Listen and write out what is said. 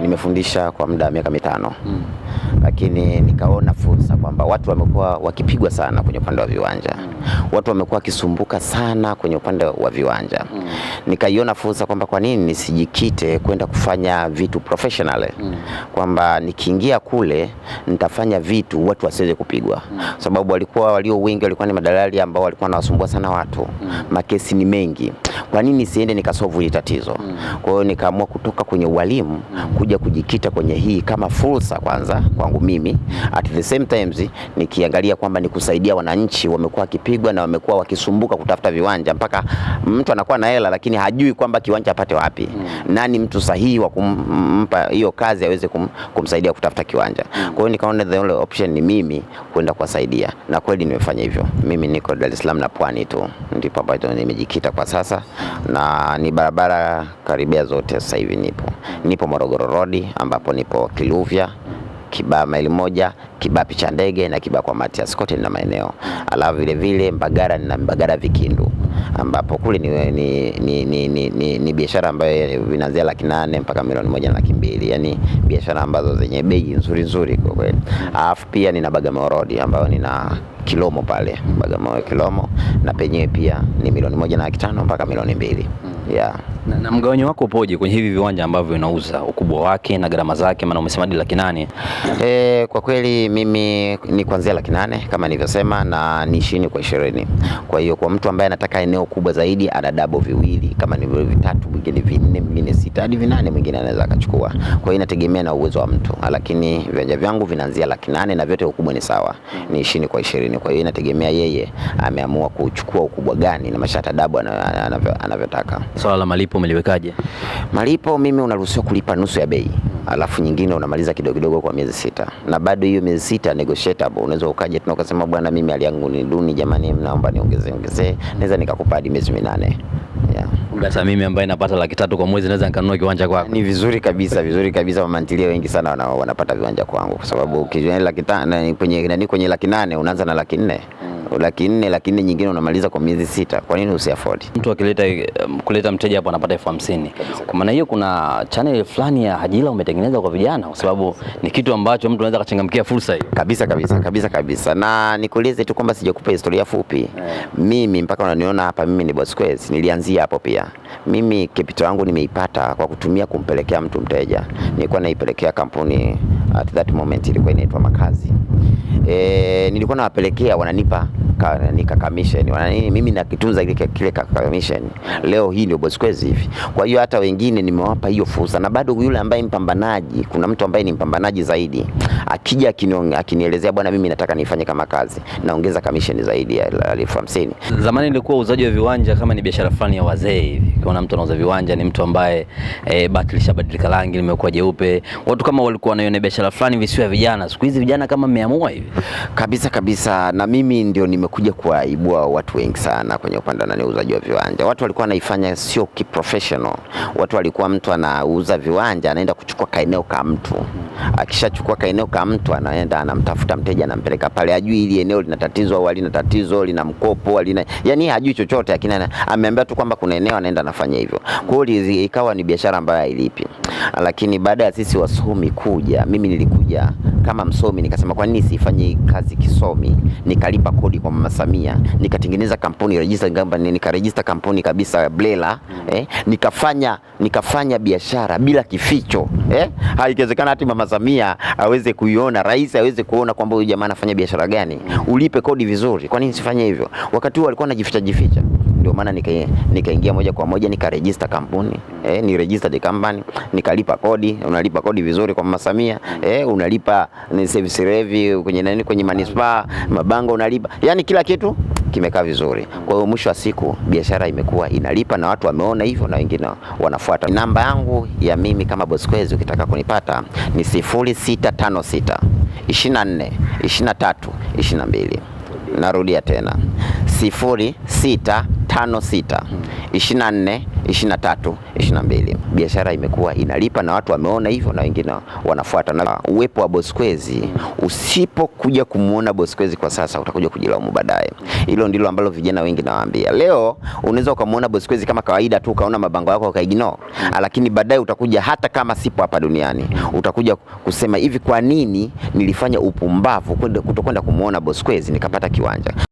Nimefundisha kwa muda wa miaka 5. Lakini nikaona fursa kwamba watu wamekuwa wakipigwa sana kwenye upande wa viwanja. Watu wamekuwa kisumbuka sana kwenye upande wa viwanja. Nikaiona fursa kwamba kwa nini nisijikite kwenda kufanya vitu professional. Kwamba nikiingia kule nitafanya vitu watu wasiweze kupigwa. Sababu walio wengi walikuwa ni madalali ambao walikuwa wanawasumbua sana watu. Makesi ni mengi. Kwa nini nisiende nikasolve hili tatizo? Kwa hiyo nikaamua kutoka kwenye ualimu kuja kujikita kwenye hii kama fursa kwanza kwangu mimi, at the same times nikiangalia kwamba ni kusaidia wananchi wamekuwa wakipigwa na wamekuwa wakisumbuka kutafuta viwanja, mpaka mtu anakuwa na hela lakini hajui kwamba kiwanja apate wapi. Nani mtu sahihi wa kumpa hiyo kazi aweze kumsaidia kutafuta kiwanja. Kwa hiyo nikaona the only option ni mimi kwenda kuwasaidia, na kweli nimefanya hivyo. Mimi niko Dar es Salaam na Pwani tu ndipo ambapo nimejikita kwa sasa, na ni barabara karibia zote sasa hivi nipo Morogoro Road, ambapo nipo Kiluvya, Kibaha maili 1, Kibaha Picha Ndege na Kibaha kwa Matias, kote na maeneo. Alafu vile vile Mbagara na Mbagara Vikindu, ambapo kule ni biashara ambayo vinaanzia 800,000 mpaka 1,200,000. Yani biashara ambazo zenye bei nzuri kwa kweli. Alafu pia nina Bagamoyo Road ambayo nina Kilomo pale, Bagamoyo Kilomo, na penyewe pia ni 1,500,000 mpaka 2,000,000. Yeah. Na mgawanyo wako upoje kwenye hivi viwanja ambavyo unauza, ukubwa wake na gharama zake? Maana umesema hadi 800,000. Kwa kweli mimi ni kuanzia 800,000 kama nilivyosema, na ni 20 kwa 20. Kwa hiyo kwa mtu ambaye anataka eneo kubwa zaidi ana double viwili, kama ni vitatu, mwingine 4, mwingine 6 hadi 8, mwingine anaweza akachukua. Kwa hiyo inategemea na uwezo wa mtu, lakini viwanja vyangu vinaanzia 800,000 na vyote ukubwa ni sawa, ni 20 kwa 20. Kwa hiyo inategemea yeye ameamua kuchukua ukubwa gani na mashata double anavyotaka. Swala la malipo umeliwekaje? Malipo mimi unaruhusiwa kulipa nusu ya bei, alafu nyingine unamaliza kidogo kwa miezi 6, na bado hiyo miezi 6 negotiable. Unaweza ukaje tena ukasema bwana, mimi hali yangu ni duni jamani, naomba niongezee, naweza nikakupa hadi miezi 8. Yeah. Hata mimi ambaye napata 300,000 kwa mwezi naweza nikanunua kiwanja kwako. Ni vizuri kabisa. Mama ntilie wengi sana wanapata viwanja kwangu, kwa sababu ukijoin 500,000 kwenye 800,000 unaanza na 400,000. 400,000, lakini nyingine unamaliza kwa miezi 6. Kwa nini usiafford? Mtu kuleta mteja hapo anapata 50,000. Kwa maana hiyo kuna channel fulani ya ajira umetengeneza kwa vijana, kwa sababu ni kitu ambacho mtu anaweza kachangamkia fursa hiyo. Kabisa. Na nikueleze tu kwamba sijakupa historia fupi. Mimi mpaka unaniona hapa, mimi ni Bosquez, nilianzia hapo pia. Mimi capital yangu nimeipata kwa kutumia kumpelekea mtu mteja. Nilikuwa naipelekea kampuni at that moment ilikuwa inaitwa Makazi. Nilikuwa nawapelekea, wananipa commission, mimi nakitunza kile commission. Leo hii ndio Bosquez hivi. Kwa hiyo hata wengine nimewapa hiyo fursa, na bado yule ambaye mpambanaji, kuna mtu ambaye ni mpambanaji zaidi, akija akinielezea bwana, mimi nataka nifanye kama kazi, naongeza commission zaidi ya 50,000. Zamani ilikuwa uzaji wa viwanja kama ni biashara fulani ya wazee hivi. Kuna mtu anauza viwanja ni mtu ambaye bati lishabadilika rangi, limekuwa jeupe. Watu kama walikuwa wanaiona biashara fulani visiwa ya vijana. Siku hizi vijana kama mmeamua hivi. Kabisa. Na mimi ndio nimekuja kuwaibua watu wengi sana kwenye upande wa uuzaji wa viwanja. Watu walikuwa wanaifanya sio kiprofessional. Watu walikuwa, mtu anauza viwanja anaenda kuchukua kaeneo ka mtu. Akishachukua kaeneo ka mtu anaenda anamtafuta mteja, anampeleka pale, ajui ili eneo lina tatizo au halina tatizo, lina mkopo, yani hajui chochote, lakini ameambia tu kwamba kuna eneo, anaenda anafanya hivyo. Kwa hiyo ikawa ni biashara ambayo hailipi. Lakini baada ya sisi wasomi kuja, mimi nilikuja kama msomi, nikasema kwa nini sifanye kazi kisomi, nikalipa kodi kwa Mama Samia, nikatengeneza kampuni nikaregister kampuni kabisa Blela, nikafanya biashara bila kificho. Haiwezekana hata Mama Samia aweze kuiona, rais aweze kuona kwamba huyu jamaa anafanya biashara gani, ulipe kodi vizuri. Kwa nini sifanye hivyo? Wakati huo walikuwa wanajificha. Ndio maana nikaingia moja kwa moja nikaregister kampuni, ni registered company, nikalipa kodi. Unalipa kodi vizuri kwa Mama Samia, unalipa ni service levy kwenye manispaa, mabango unalipa, yani kila kitu kimekaa vizuri. Kwa hiyo mwisho wa siku biashara imekuwa inalipa na watu wameona hivyo na wengine wanafuata. Namba yangu ya mimi kama Bosquez ukitaka kunipata ni 0656 24 23 22. Narudia tena 06 56, 24, 23, 22. Biashara imekuwa inalipa na watu wameona hivyo na wengine wanafuata. Na uwepo wa Bosquez, usipokuja kumuona Bosquez kwa sasa utakuja kujilaumu baadaye. Hilo ndilo ambalo vijana wengi nawaambia. Leo unaweza ukamuona Bosquez kama kawaida tu, ukaona mabango yako ukaignore, lakini baadaye utakuja, hata kama sipo hapa duniani, utakuja kusema hivi, kwa nini nilifanya upumbavu kutokwenda kumuona Bosquez nikapata kiwanja?